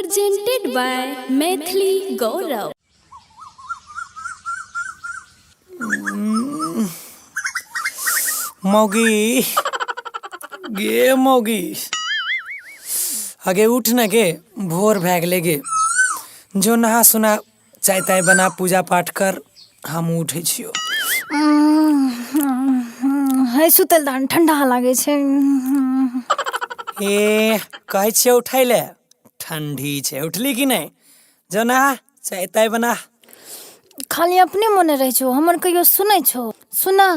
presented by Maithili Gaurav. मौगी गे मौगी आगे उठ न गे भोर भै गेले गे जो नहा सुना चाय ताय बना पूजा पाठ कर हम उठे छियो। है सुतल दान ठंडा लागे छे। ए कहै छियो उठै ले ठंडी छे उठली कि नहीं जो नहा चाय ताय बना। खाली अपने मने रह छो हमर कहियो सुनै छो सुना।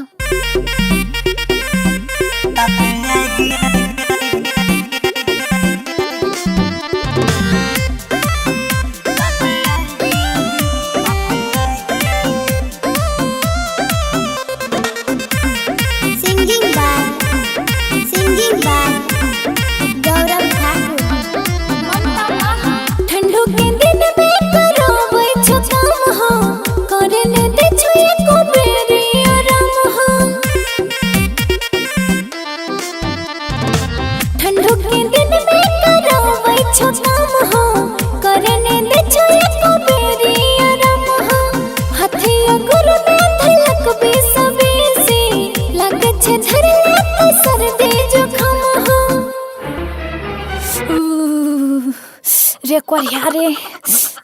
रे कोरिया रे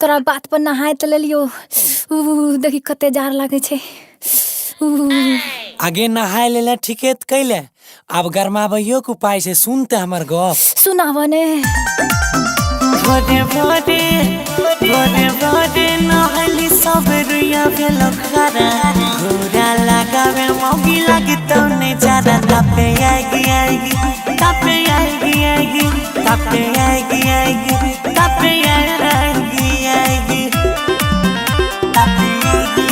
तोरा बात पर नहाय त लेलियो देखी कते जार लागे छे। आगे नहाय लेला ठीके त कैले अब गरमाबइयो के उपाय से सुनते हमर गप सुनाव ने। भोरे भोरे भोरे भोरे नहली सब रुइया भेलो खरा घोड़ा लगावे मौगी लागी तो ने ज्यादा तापे आएगी आएगी तापे आएगी आएगी तापे आएगी आएगी तापे आएगी आएगी तापे आएगी।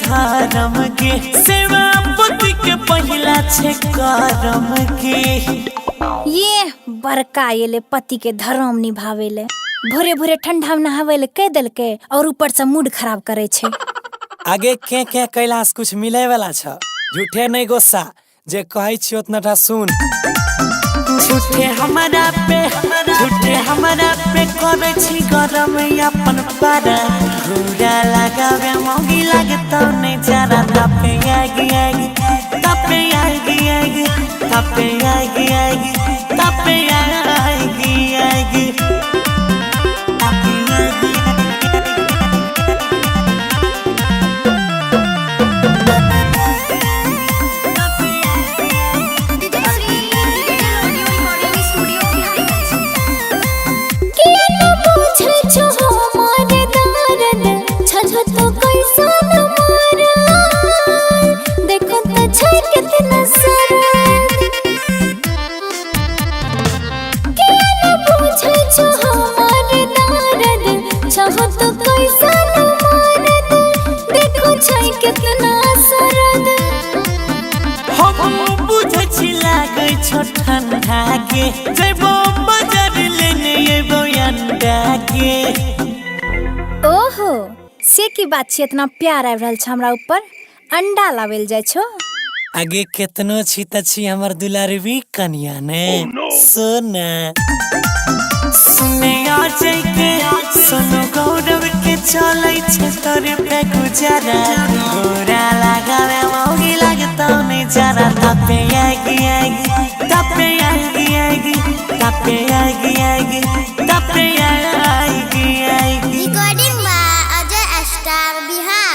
धर्म के सेवा पति के पहिला छे करम के। ये बड़का येले पति के धर्म निभावेले भोरे भोरे ठंडा में नहावेले कह देलके और ऊपर से मूड खराब करे छे। आगे के कैलाश कुछ मिले वाला छ झूठे नहीं गुस्सा जे कहै छी उतना सुन। झूठे हमारा पे करे छी गरम अपन पारा घूरा लगावे मौगी लागे तो नहीं जरा तापे आएगी आएगी तापे आएगी आएगी तापे आएगी आएगी तापे आएगी आएगी तापे आएगी। ठंडा के जेबो बाजार लेने एबो अंडा के। ओहो से की बात छे इतना प्यार आब रहल छ हमरा ऊपर अंडा लावेल जाय छो। आगे केतनो छी त छी हमर दुलारवी कन्या ने सोना सुने आ जाय के सोनो गौरव के चलै छे तोरे पे गुजारा घोड़ा लगावे मौगी लागतो नहीं जरा तापे आएगी आएगी तापे आएगी आएगी तापे आएगी आएगी तापे आएगी आएगी। Recording by Ajay star Bihar.